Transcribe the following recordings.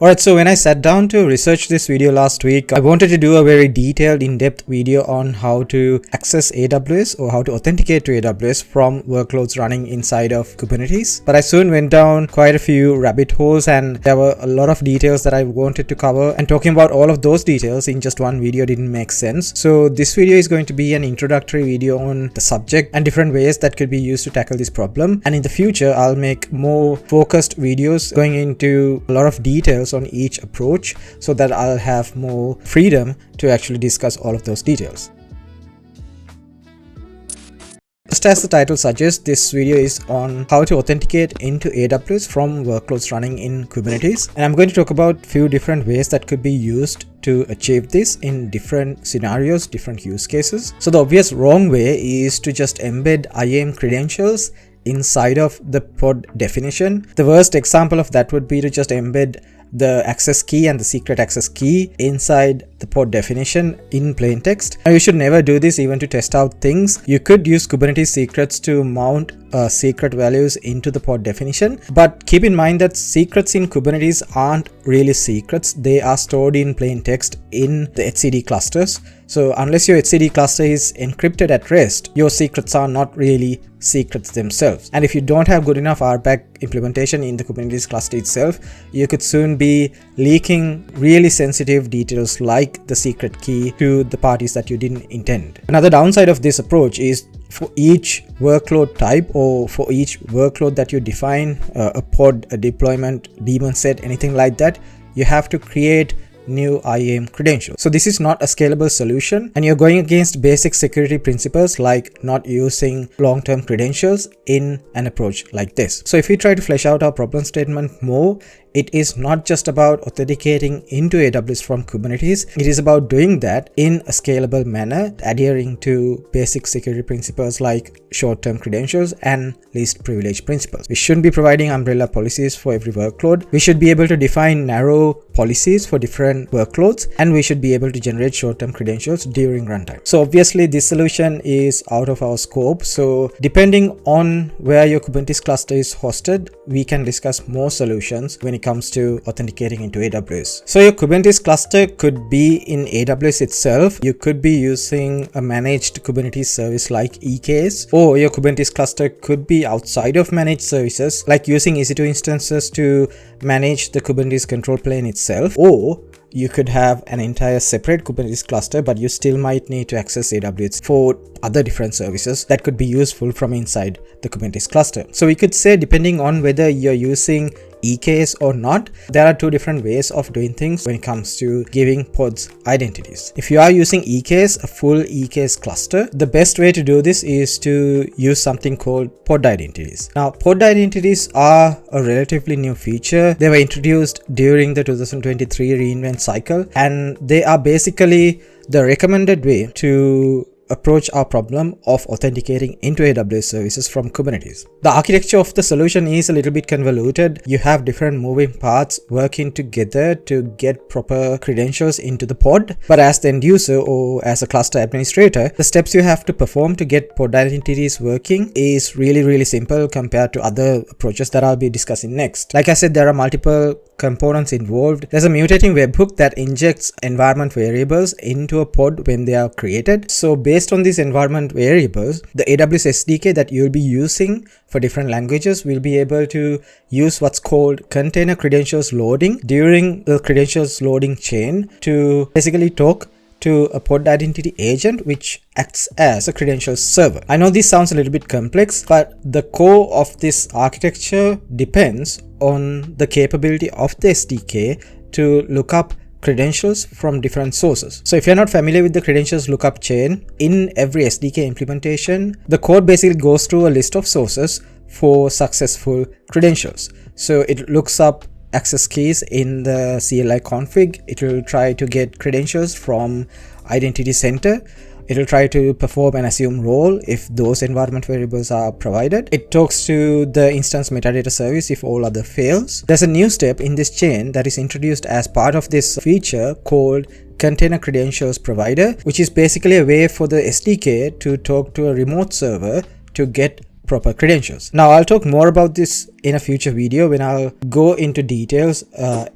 Alright, so when I sat down to research this video last week, I wanted to do a very detailed, in-depth video on how to access AWS or how to authenticate to AWS from workloads running inside of Kubernetes. But I soon went down quite a few rabbit holes and there were a lot of details that I wanted to cover, and talking about all of those details in just one video didn't make sense. So this video is going to be an introductory video on the subject and different ways that could be used to tackle this problem. And in the future, I'll make more focused videos going into a lot of details on each approach so that I'll have more freedom to actually discuss all of those details. Just as the title suggests, this video is on how to authenticate into AWS from workloads running in Kubernetes. And I'm going to talk about a few different ways that could be used to achieve this in different scenarios, different use cases. So the obvious wrong way is to just embed IAM credentials inside of the pod definition. The worst example of that would be to just embed the access key and the secret access key inside the pod definition in plain text. And you should never do this even to test out things. You could use Kubernetes secrets to mount secret values into the pod definition, but keep in mind that secrets in Kubernetes aren't really secrets. They are stored in plain text in the etcd clusters. So unless your etcd cluster is encrypted at rest, your secrets are not really secrets themselves. And if you don't have good enough RBAC implementation in the Kubernetes cluster itself, you could soon be leaking really sensitive details like the secret key to the parties that you didn't intend. Another downside of this approach is for each workload type or for each workload that you define, a pod, a deployment, daemon set, anything like that, you have to create new IAM credentials. So this is not a scalable solution, and you're going against basic security principles like not using long-term credentials in an approach like this. So if we try to flesh out our problem statement more, it is not just about authenticating into AWS from Kubernetes. It is about doing that in a scalable manner, adhering to basic security principles like short-term credentials and least privilege principles. We shouldn't be providing umbrella policies for every workload. We should be able to define narrow policies for different workloads, and we should be able to generate short-term credentials during runtime. So obviously this solution is out of our scope. So depending on where your Kubernetes cluster is hosted, we can discuss more solutions when it comes to authenticating into AWS. So your Kubernetes cluster could be in AWS itself. You could be using a managed Kubernetes service like EKS, or your Kubernetes cluster could be outside of managed services, like using EC2 instances to manage the Kubernetes control plane itself, or you could have an entire separate Kubernetes cluster, but you still might need to access AWS for other different services that could be useful from inside the Kubernetes cluster. So we could say, depending on whether you're using EKS or not, there are two different ways of doing things when it comes to giving pods identities. If you are using EKS, a full EKS cluster, the best way to do this is to use something called pod identities. Now, pod identities are a relatively new feature. They were introduced during the 2023 reInvent cycle, and they are basically the recommended way to approach our problem of authenticating into AWS services from Kubernetes. The architecture of the solution is a little bit convoluted. You have different moving parts working together to get proper credentials into the pod. But as the end user or as a cluster administrator, the steps you have to perform to get pod identities working is really simple compared to other approaches that I'll be discussing next. Like I said, there are multiple components involved. There's a mutating webhook that injects environment variables into a pod when they are created. So based on these environment variables, the AWS SDK that you'll be using for different languages will be able to use what's called container credentials loading during the credentials loading chain to basically talk to a pod identity agent which acts as a credentials server. I know this sounds a little bit complex, but the core of this architecture depends on the capability of the SDK to look up credentials from different sources. So if you're not familiar with the credentials lookup chain, in every SDK implementation, the code basically goes through a list of sources for successful credentials. So it looks up access keys in the CLI config. It will try to get credentials from identity center. It will try to perform an assume role if those environment variables are provided. It talks to the instance metadata service if all other fails. There's a new step in this chain that is introduced as part of this feature called container credentials provider, which is basically a way for the SDK to talk to a remote server to get proper credentials. Now I'll talk more about this in a future video when I'll go into details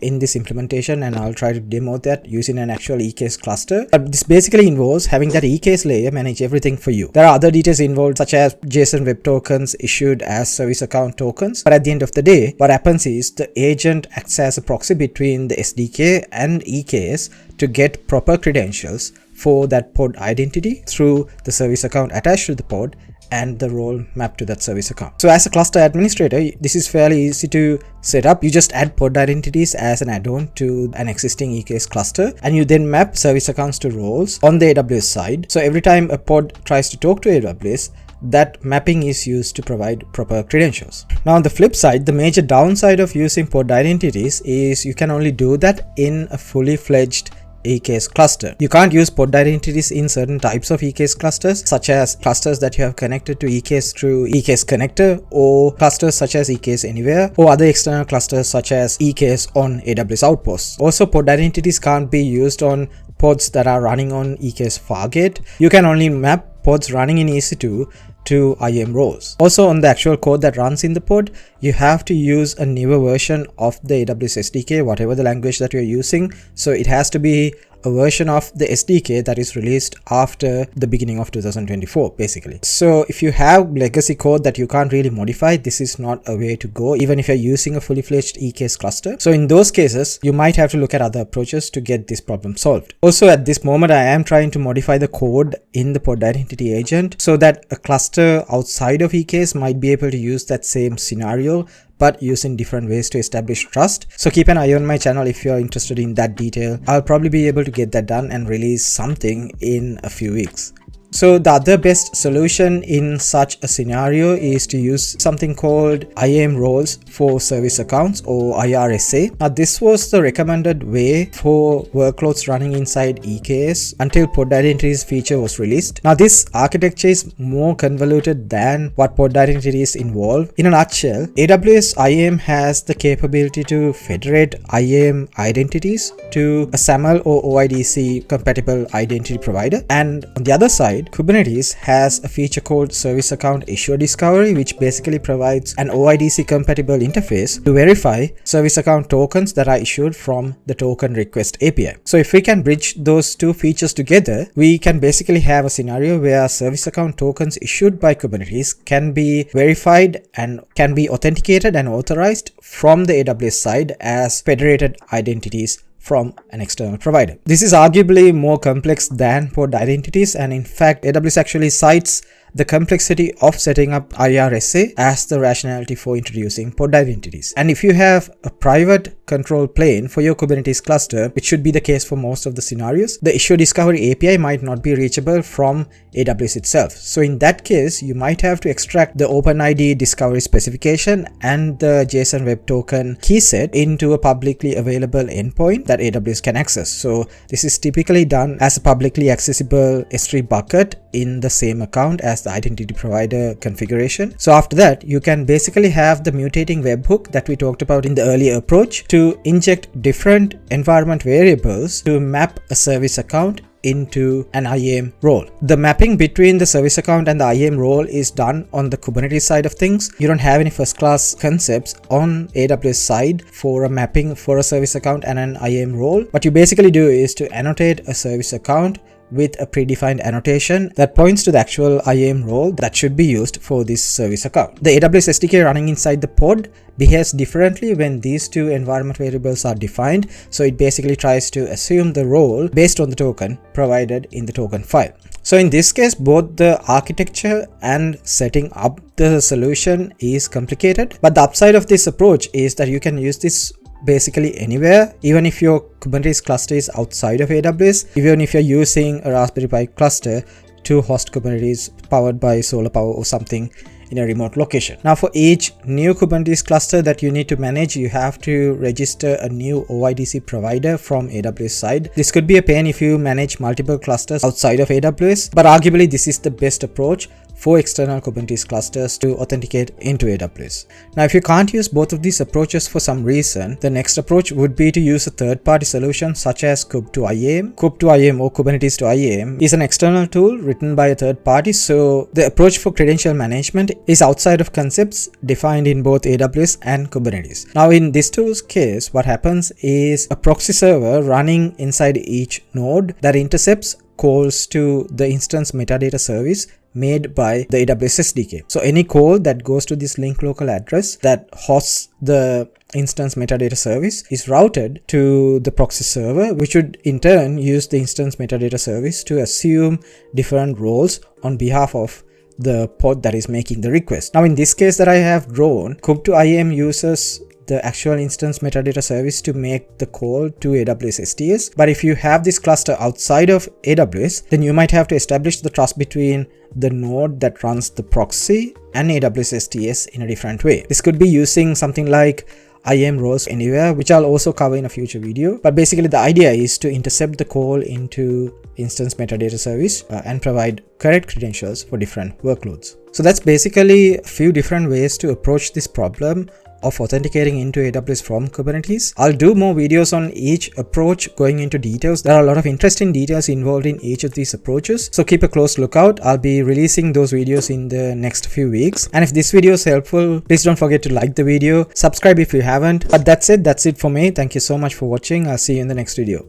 in this implementation, and I'll try to demo that using an actual EKS cluster. But this basically involves having that EKS layer manage everything for you. There are other details involved, such as JSON Web Tokens issued as service account tokens. But at the end of the day, what happens is the agent acts as a proxy between the SDK and EKS to get proper credentials for that pod identity through the service account attached to the pod and the role mapped to that service account. So as a cluster administrator, this is fairly easy to set up. You just add pod identities as an add-on to an existing EKS cluster, and you then map service accounts to roles on the AWS side. So every time a pod tries to talk to AWS, that mapping is used to provide proper credentials. Now on the flip side, the major downside of using pod identities is you can only do that in a fully fledged EKS cluster. You can't use pod identities in certain types of EKS clusters, such as clusters that you have connected to EKS through EKS connector, or clusters such as EKS Anywhere, or other external clusters such as EKS on AWS Outposts. Also, pod identities can't be used on pods that are running on EKS Fargate. You can only map pods running in EC2 to IAM roles. Also, on the actual code that runs in the pod, you have to use a newer version of the AWS SDK, whatever the language that you're using. So it has to be a version of the SDK that is released after the beginning of 2024, basically. So if you have legacy code that you can't really modify, this is not a way to go, even if you're using a fully fledged EKS cluster. So in those cases, you might have to look at other approaches to get this problem solved. Also, at this moment, I am trying to modify the code in the pod identity agent so that a cluster outside of EKS might be able to use that same scenario, but using different ways to establish trust. So keep an eye on my channel if you're interested in that detail. I'll probably be able to get that done and release something in a few weeks. So the other best solution in such a scenario is to use something called IAM roles for service accounts, or IRSA. Now this was the recommended way for workloads running inside EKS until pod identities feature was released. Now this architecture is more convoluted than what pod identities involve. In a nutshell, AWS IAM has the capability to federate IAM identities to a SAML or oidc compatible identity provider, and on the other side, Kubernetes has a feature called Service Account Issue Discovery, which basically provides an oidc compatible interface to verify service account tokens that are issued from the token request API. So if we can bridge those two features together, we can basically have a scenario where service account tokens issued by Kubernetes can be verified and can be authenticated and authorized from the AWS side as federated identities from an external provider. This is arguably more complex than pod identities, and in fact AWS actually cites the complexity of setting up IRSA as the rationality for introducing pod identities. And if you have a private control plane for your Kubernetes cluster, which should be the case for most of the scenarios, the issue discovery API might not be reachable from AWS itself. So in that case, you might have to extract the OpenID discovery specification and the JSON Web Token key set into a publicly available endpoint that AWS can access. So this is typically done as a publicly accessible S3 bucket in the same account as the identity provider configuration. So after that, you can basically have the mutating webhook that we talked about in the earlier approach to inject different environment variables to map a service account into an IAM role. The mapping between the service account and the IAM role is done on the Kubernetes side of things. You don't have any first class concepts on AWS side for a mapping for a service account and an IAM role. What you basically do is to annotate a service account with a predefined annotation that points to the actual IAM role that should be used for this service account. The AWS SDK running inside the pod behaves differently when these two environment variables are defined, so it basically tries to assume the role based on the token provided in the token file. So in this case, both the architecture and setting up the solution is complicated, but the upside of this approach is that you can use this basically anywhere, even if your Kubernetes cluster is outside of AWS, even if you're using a Raspberry Pi cluster to host Kubernetes powered by solar power or something in a remote location. Now for each new Kubernetes cluster that you need to manage, you have to register a new oidc provider from AWS side. This could be a pain if you manage multiple clusters outside of AWS, but arguably this is the best approach 4 external Kubernetes clusters to authenticate into AWS. Now, if you can't use both of these approaches for some reason, the next approach would be to use a third-party solution such as kub2iam. Kub2iam or Kubernetes to IAM is an external tool written by a third party, so the approach for credential management is outside of concepts defined in both AWS and Kubernetes. Now, in this tool's case, what happens is a proxy server running inside each node that intercepts calls to the instance metadata service made by the AWS SDK. So any call that goes to this link local address that hosts the instance metadata service is routed to the proxy server, which would in turn use the instance metadata service to assume different roles on behalf of the pod that is making the request. Now, in this case that I have drawn, kub2iam uses the actual instance metadata service to make the call to AWS STS. But if you have this cluster outside of AWS, then you might have to establish the trust between the node that runs the proxy and AWS STS in a different way. This could be using something like IAM roles anywhere, which I'll also cover in a future video. But basically the idea is to intercept the call into instance metadata service and provide correct credentials for different workloads. So that's basically a few different ways to approach this problem of authenticating into AWS from Kubernetes. I'll do more videos on each approach going into details. There are a lot of interesting details involved in each of these approaches, so keep a close lookout. I'll be releasing those videos in the next few weeks. And if this video is helpful, please don't forget to like the video, subscribe if you haven't. But that's it for me. Thank you so much for watching. I'll see you in the next video.